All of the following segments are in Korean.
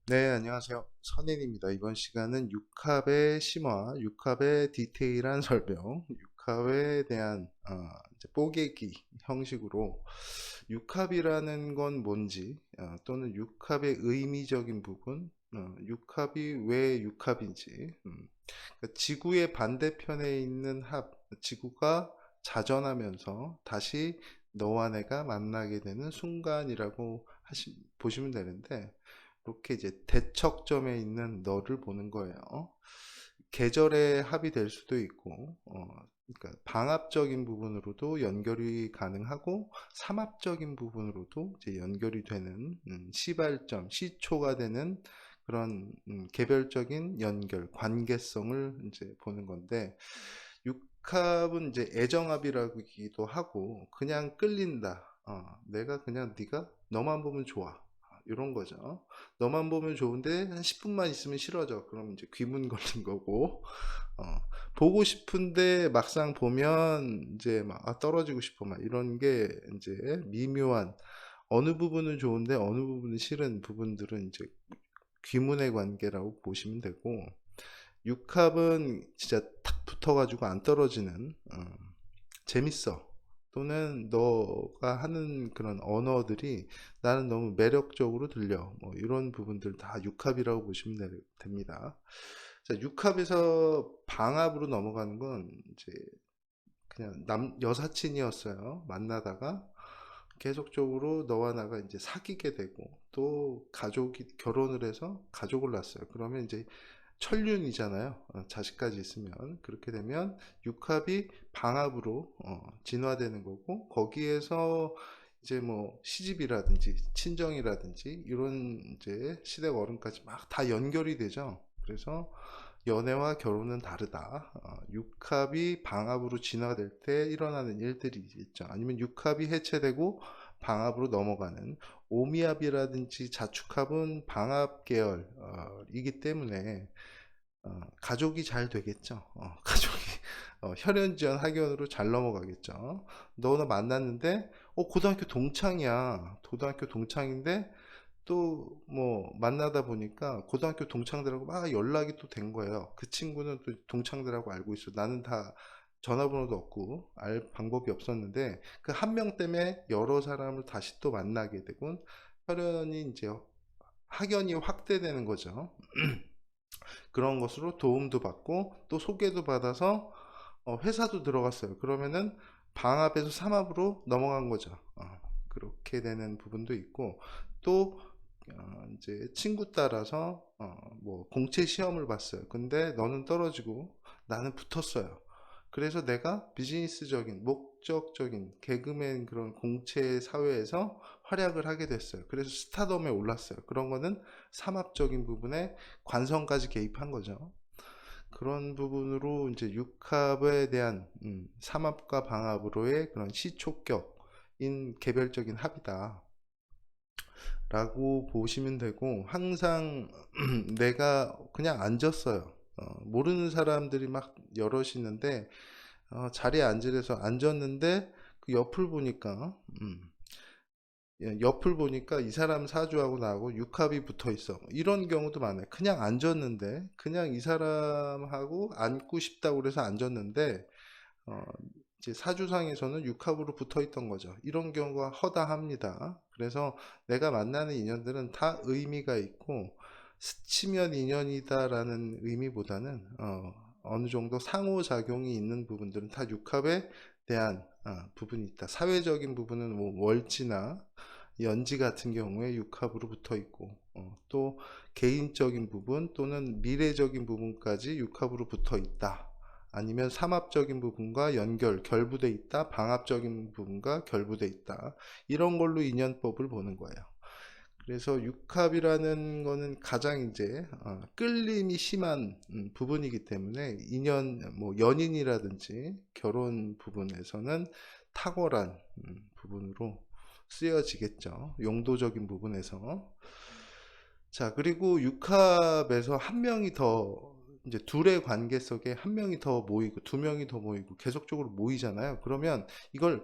네, 안녕하세요. 선인입니다. 이번 시간은 육합의 심화, 육합의 디테일한 설명, 육합에 대한 이제 뽀개기 형식으로 육합이라는 건 뭔지, 또는 육합의 의미적인 부분, 육합이 왜 육합인지, 그러니까 지구의 반대편에 있는 지구가 자전하면서 다시 너와 내가 만나게 되는 순간이라고 보시면 되는데, 이렇게 이제 대척점에 있는 너를 보는 거예요. 계절의 합이 될 수도 있고, 그러니까 방합적인 부분으로도 연결이 가능하고, 삼합적인 부분으로도 이제 연결이 되는 시발점, 시초가 되는 그런 개별적인 연결, 관계성을 이제 보는 건데, 육합은 이제 애정합이라기도 하고, 그냥 끌린다. 내가 그냥 네가 너만 보면 좋아. 이런 거죠. 너만 보면 좋은데 한 10분만 있으면 싫어져. 그럼 이제 귀문 걸린 거고, 어, 보고 싶은데 막상 보면 이제 막 떨어지고 싶어 막 이런 게 이제 미묘한, 어느 부분은 좋은데 어느 부분은 싫은 부분들은 이제 귀문의 관계라고 보시면 되고, 육합은 진짜 탁 붙어가지고 안 떨어지는, 재밌어. 또는 너가 하는 그런 언어들이 나는 너무 매력적으로 들려. 뭐 이런 부분들 다 육합이라고 보시면 됩니다. 자, 육합에서 방합으로 넘어가는 건 이제 그냥 여사친이었어요. 만나다가 계속적으로 너와 나가 이제 사귀게 되고, 또 결혼을 해서 가족을 낳았어요. 그러면 이제 천륜이잖아요. 자식까지 있으면. 그렇게 되면 육합이 방합으로 진화되는 거고, 거기에서 이제 뭐 시집이라든지 친정이라든지 이런 이제 시댁 어른까지 막 다 연결이 되죠. 그래서 연애와 결혼은 다르다. 육합이 방합으로 진화될 때 일어나는 일들이 있죠. 아니면 육합이 해체되고 방합으로 넘어가는, 오미합이라든지 자축합은 방합 계열이기 때문에 가족이 잘 되겠죠. 가족이 혈연지연 학연으로 잘 넘어가겠죠. 너는 만났는데 고등학교 동창이야. 고등학교 동창인데 또 뭐 만나다 보니까 고등학교 동창들하고 막 연락이 또 된 거예요. 그 친구는 또 동창들하고 알고 있어. 나는 다 전화번호도 없고 알 방법이 없었는데 그 한 명 때문에 여러 사람을 다시 또 만나게 되고, 혈연이 이제 학연이 확대되는 거죠. 그런 것으로 도움도 받고 또 소개도 받아서 회사도 들어갔어요. 그러면은 방합에서 삼합으로 넘어간 거죠. 그렇게 되는 부분도 있고, 또 이제 친구 따라서 뭐 공채 시험을 봤어요. 근데 너는 떨어지고 나는 붙었어요. 그래서 내가 비즈니스적인 목적적인 개그맨 그런 공채 사회에서 활약을 하게 됐어요. 그래서 스타덤에 올랐어요. 그런 거는 삼합적인 부분에 관성까지 개입한 거죠. 그런 부분으로 이제 육합에 대한 삼합과 방합으로의 그런 시초격인 개별적인 합이다 라고 보시면 되고, 항상 내가 그냥 앉았어요. 모르는 사람들이 막 여럿 있는데 자리에 앉으래서 앉았는데 그 옆을 보니까 이 사람 사주하고 나하고 육합이 붙어 있어. 이런 경우도 많아요. 그냥 앉았는데, 그냥 이 사람하고 앉고 싶다고 그래서 앉았는데, 어, 이제 사주상에서는 육합으로 붙어 있던 거죠. 이런 경우가 허다합니다. 그래서 내가 만나는 인연들은 다 의미가 있고, 스치면 인연이다라는 의미보다는, 어느 정도 상호작용이 있는 부분들은 다 육합에 대한 부분이 있다. 사회적인 부분은 뭐 월지나 연지 같은 경우에 육합으로 붙어 있고, 또 개인적인 부분 또는 미래적인 부분까지 육합으로 붙어 있다. 아니면 삼합적인 부분과 결부돼 있다. 방합적인 부분과 결부돼 있다. 이런 걸로 인연법을 보는 거예요. 그래서 육합이라는 거는 가장 이제 끌림이 심한 부분이기 때문에 뭐 연인이라든지 결혼 부분에서는 탁월한 부분으로 쓰여지겠죠. 용도적인 부분에서. 자, 그리고 육합에서 한 명이 더, 이제 둘의 관계 속에 한 명이 더 모이고 두 명이 더 모이고 계속적으로 모이잖아요. 그러면 이걸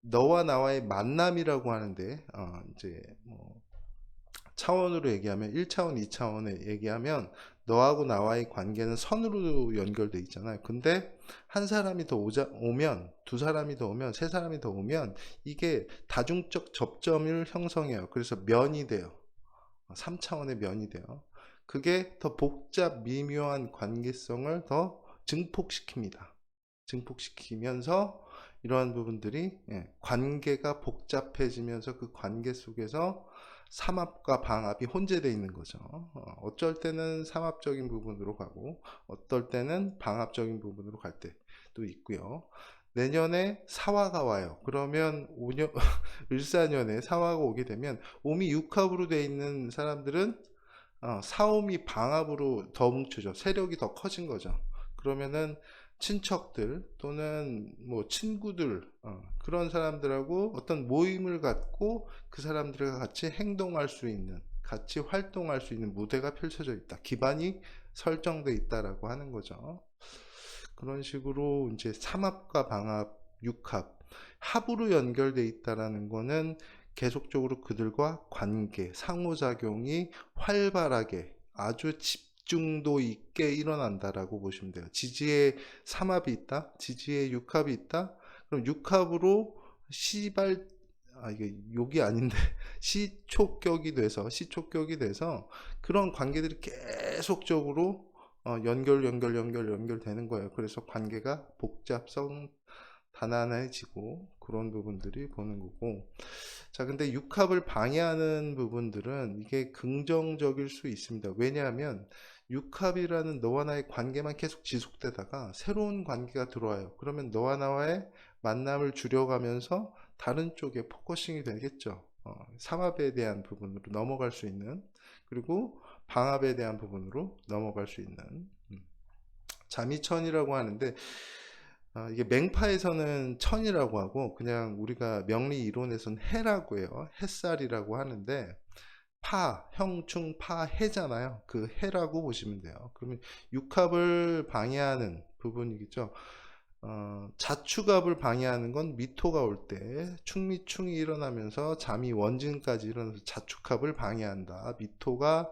너와 나와의 만남이라고 하는데, 이제 뭐 차원으로 얘기하면 1차원, 2차원에 얘기하면 너하고 나와의 관계는 선으로 연결돼 있잖아요. 근데 한 사람이 더 오면, 두 사람이 더 오면, 세 사람이 더 오면 이게 다중적 접점을 형성해요. 그래서 면이 돼요. 3차원의 면이 돼요. 그게 더 복잡 미묘한 관계성을 더 증폭시킵니다. 증폭시키면서 이러한 부분들이 관계가 복잡해지면서 그 관계 속에서 삼합과 방합이 혼재되어 있는 거죠. 어쩔 때는 삼합적인 부분으로 가고 어떨 때는 방합적인 부분으로 갈 때도 있고요. 내년에 사화가 와요. 그러면 5년, 을사년에 사화가 오게 되면 오미 육합으로 되어 있는 사람들은 사오미 방합으로 더 뭉쳐져. 세력이 더 커진 거죠. 그러면은 친척들 또는 뭐 친구들 그런 사람들하고 어떤 모임을 갖고 그 사람들과 같이 행동할 수 있는 같이 활동할 수 있는 무대가 펼쳐져 있다. 기반이 설정돼 있다라고 하는 거죠. 그런 식으로 이제 삼합과 방합, 육합, 합으로 연결돼 있다라는 거는 계속적으로 그들과 관계, 상호작용이 활발하게 아주 집중도 있게 일어난다라고 보시면 돼요. 지지에 삼합이 있다, 지지에 육합이 있다. 그럼 육합으로 시발 이게 욕이 아닌데 시촉격이 돼서 그런 관계들이 계속적으로 연결되는 거예요. 그래서 관계가 복잡성 단단해지고 그런 부분들이 보는 거고. 자, 근데 육합을 방해하는 부분들은 이게 긍정적일 수 있습니다. 왜냐하면 육합이라는 너와 나의 관계만 계속 지속되다가 새로운 관계가 들어와요. 그러면 너와 나와의 만남을 줄여가면서 다른 쪽에 포커싱이 되겠죠. 삼합에 대한 부분으로 넘어갈 수 있는, 그리고 방합에 대한 부분으로 넘어갈 수 있는 자미천이라고 하는데, 이게 맹파에서는 천이라고 하고 그냥 우리가 명리 이론에서는 해라고 해요. 햇살이라고 하는데 형충, 해잖아요. 그 해라고 보시면 돼요. 그러면 육합을 방해하는 부분이겠죠. 자축합을 방해하는 건 미토가 올 때 충미충이 일어나면서 잠이 원진까지 일어나서 자축합을 방해한다. 미토가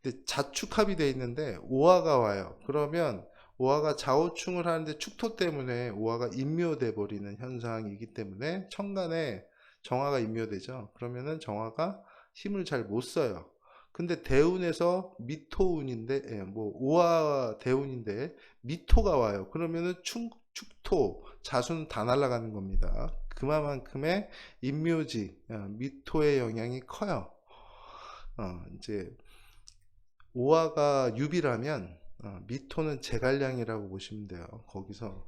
근데 자축합이 돼 있는데 오화가 와요. 그러면 오화가 좌우충을 하는데 축토 때문에 오화가 인묘돼 버리는 현상이기 때문에 천간에 정화가 인묘되죠. 그러면은 정화가 힘을 잘 못 써요. 근데 대운에서 미토운인데 뭐 오화 대운인데 미토가 와요. 그러면은 축토 자수는 다 날아가는 겁니다. 그만큼의 인묘지 미토의 영향이 커요. 이제 오화가 유비라면 미토는 제갈량이라고 보시면 돼요. 거기서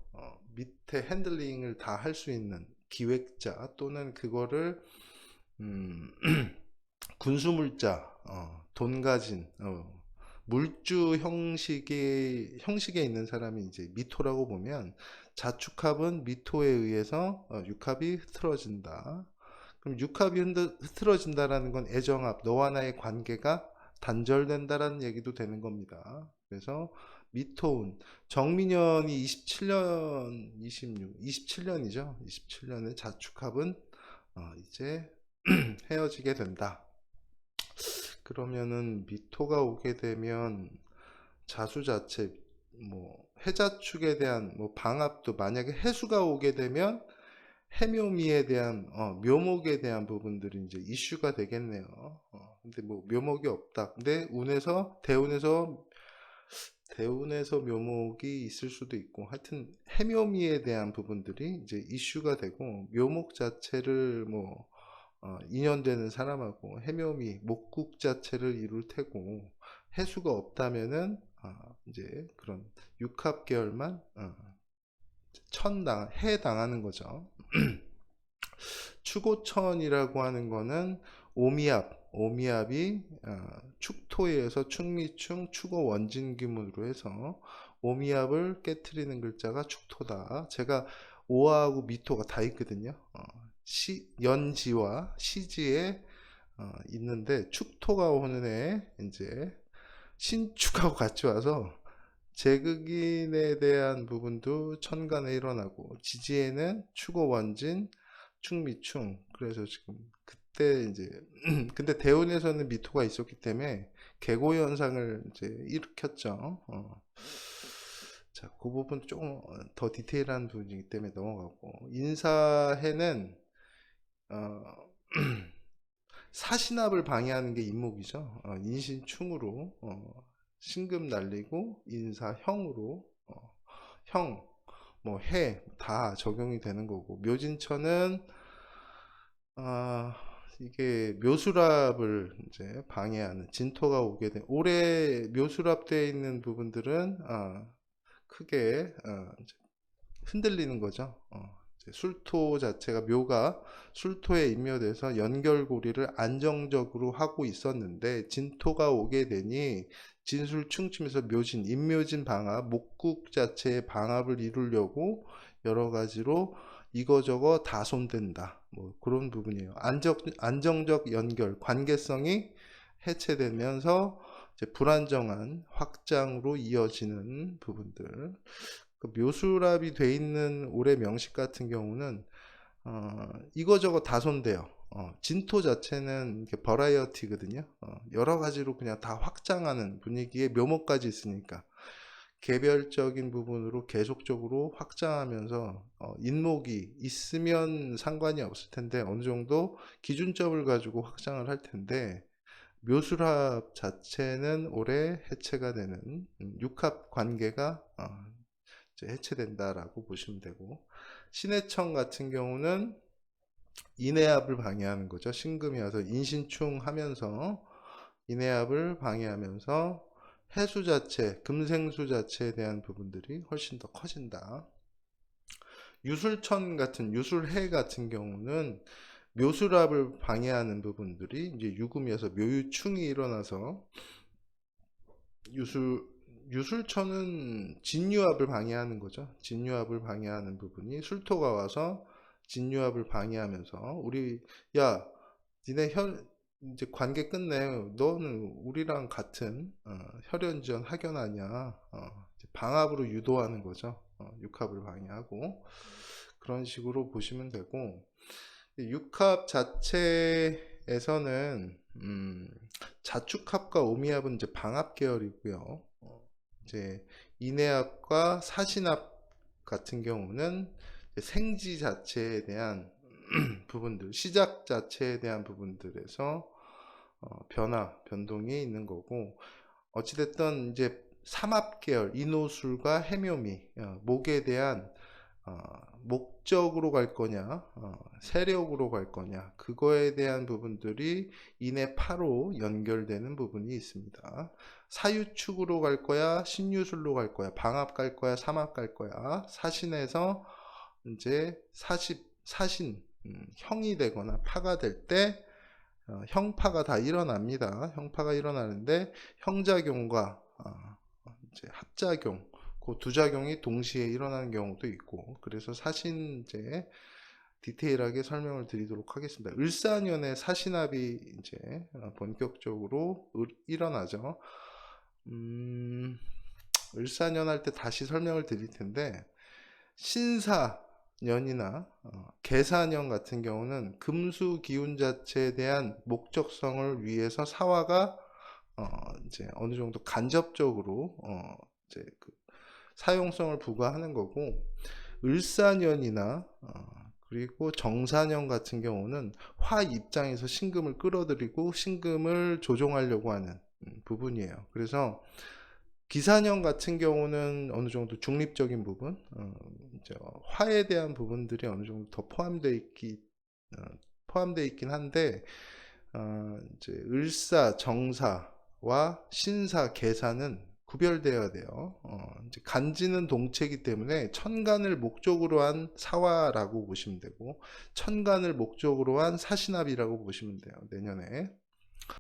밑에 핸들링을 다 할 수 있는 기획자 또는 그거를 군수물자, 돈 가진 물주 형식에 있는 사람이 이제 미토라고 보면 자축합은 미토에 의해서 육합이 흐트러진다. 그럼 육합이 흐트러진다라는 건 애정합, 너와 나의 관계가 단절된다라는 얘기도 되는 겁니다. 그래서 미토운 정민년이 27년, 27년이죠. 27년에 자축합은 이제 헤어지게 된다. 그러면은 미토가 오게 되면 자수 자체 뭐 해자축에 대한 뭐 방합도 만약에 해수가 오게 되면 해묘미에 대한 묘목에 대한 부분들이 이제 이슈가 되겠네요. 근데 뭐 묘목이 없다. 근데 대운에서 묘목이 있을 수도 있고 하여튼 해묘미에 대한 부분들이 이제 이슈가 되고 묘목 자체를 뭐 인연되는 사람하고 해묘미 목국 자체를 이룰 테고 해수가 없다면은 이제 그런 육합 계열만 해당하는 거죠. 추고천이라고 하는 거는 오미압이 축토에 의해서 충미충, 추고 원진기문으로 해서 오미압을 깨트리는 글자가 축토다. 제가 오하고 미토가 다 있거든요. 연지와 시지에 있는데 축토가 오는 해 이제 신축하고 같이 와서 제극인에 대한 부분도 천간에 일어나고 지지에는 축오 원진 충미충 그래서 지금 그때 이제 근데 대운에서는 미토가 있었기 때문에 계고 현상을 이제 일으켰죠. 자, 그 부분 조금 더 디테일한 부분이기 때문에 넘어가고, 인사해는 어, 사신합을 방해하는 게 인목이죠. 인신충으로 신금 날리고 인사형으로 형, 뭐 해 다 적용이 되는 거고, 묘진천은 이게 묘수랍을 이제 방해하는 진토가 오게 된, 올해 묘수랍되어 있는 부분들은 크게 이제 흔들리는 거죠. 이제 술토 자체가, 묘가 술토에 인묘돼서 연결고리를 안정적으로 하고 있었는데 진토가 오게 되니 진술충침에서 묘진, 인묘진 방합, 목국 자체의 방합을 이루려고 여러 가지로 이거저거 다 손댄다. 뭐 그런 부분이에요. 안정적 연결, 관계성이 해체되면서 이제 불안정한 확장으로 이어지는 부분들. 그 묘수랍이 돼 있는 올해 명식 같은 경우는 이거저거 다 손대요. 진토 자체는 이렇게 버라이어티거든요. 여러 가지로 그냥 다 확장하는 분위기에 묘목까지 있으니까 개별적인 부분으로 계속적으로 확장하면서 인목이 있으면 상관이 없을 텐데 어느 정도 기준점을 가지고 확장을 할 텐데, 묘수랍 자체는 올해 해체가 되는 육합 관계가 이제 해체된다라고 보시면 되고, 신해청 같은 경우는 인해합을 방해하는 거죠. 신금이 와서 인신충 하면서 인해합을 방해하면서 해수 자체, 금생수 자체에 대한 부분들이 훨씬 더 커진다. 유술천 같은, 유술해 같은 경우는 묘수랍을 방해하는 부분들이 이제 유금이어서 묘유충이 일어나서, 유술천은 진유합을 방해하는 거죠. 진유합을 방해하는 부분이 술토가 와서 진유합을 방해하면서, 야, 니네 이제 관계 끝내. 너는 우리랑 같은 혈연전 학연 아니야. 방합으로 유도하는 거죠. 육합을 방해하고, 그런 식으로 보시면 되고, 육합 자체에서는 자축합과 오미합은 이제 방합 계열이고요. 이제 인해합과 사신합 같은 경우는 생지 자체에 대한 부분들, 시작 자체에 대한 부분들에서 변동이 있는 거고, 어찌됐든 이제 삼합 계열, 인호술과 해묘미, 목에 대한 목적으로 갈 거냐, 세력으로 갈 거냐, 그거에 대한 부분들이 인해파로 연결되는 부분이 있습니다. 사유축으로 갈 거야, 신유술로 갈 거야, 방합 갈 거야, 삼합 갈 거야, 사신에서 이제 사신, 형이 되거나 파가 될 때 형파가 다 일어납니다. 형파가 일어나는데 형작용과 이제 합작용, 그 두 작용이 동시에 일어나는 경우도 있고, 그래서 사신제 디테일하게 설명을 드리도록 하겠습니다. 을사년에 사신합이 이제 본격적으로 일어나죠. 을사년 할 때 다시 설명을 드릴 텐데, 신사년이나 계사년 같은 경우는 금수 기운 자체에 대한 목적성을 위해서 사화가 이제 어느 정도 간접적으로 이제 그 사용성을 부과하는 거고, 을사년이나 그리고 정사년 같은 경우는 화 입장에서 신금을 끌어들이고 신금을 조종하려고 하는 부분이에요. 그래서 기사년 같은 경우는 어느 정도 중립적인 부분, 이제 화에 대한 부분들이 어느 정도 더 포함되어 있긴 한데, 이제 을사, 정사와 신사, 계사는 구별되어야 돼요. 이제 간지는 동체이기 때문에 천간을 목적으로 한 사화라고 보시면 되고, 천간을 목적으로 한 사신합이라고 보시면 돼요. 내년에.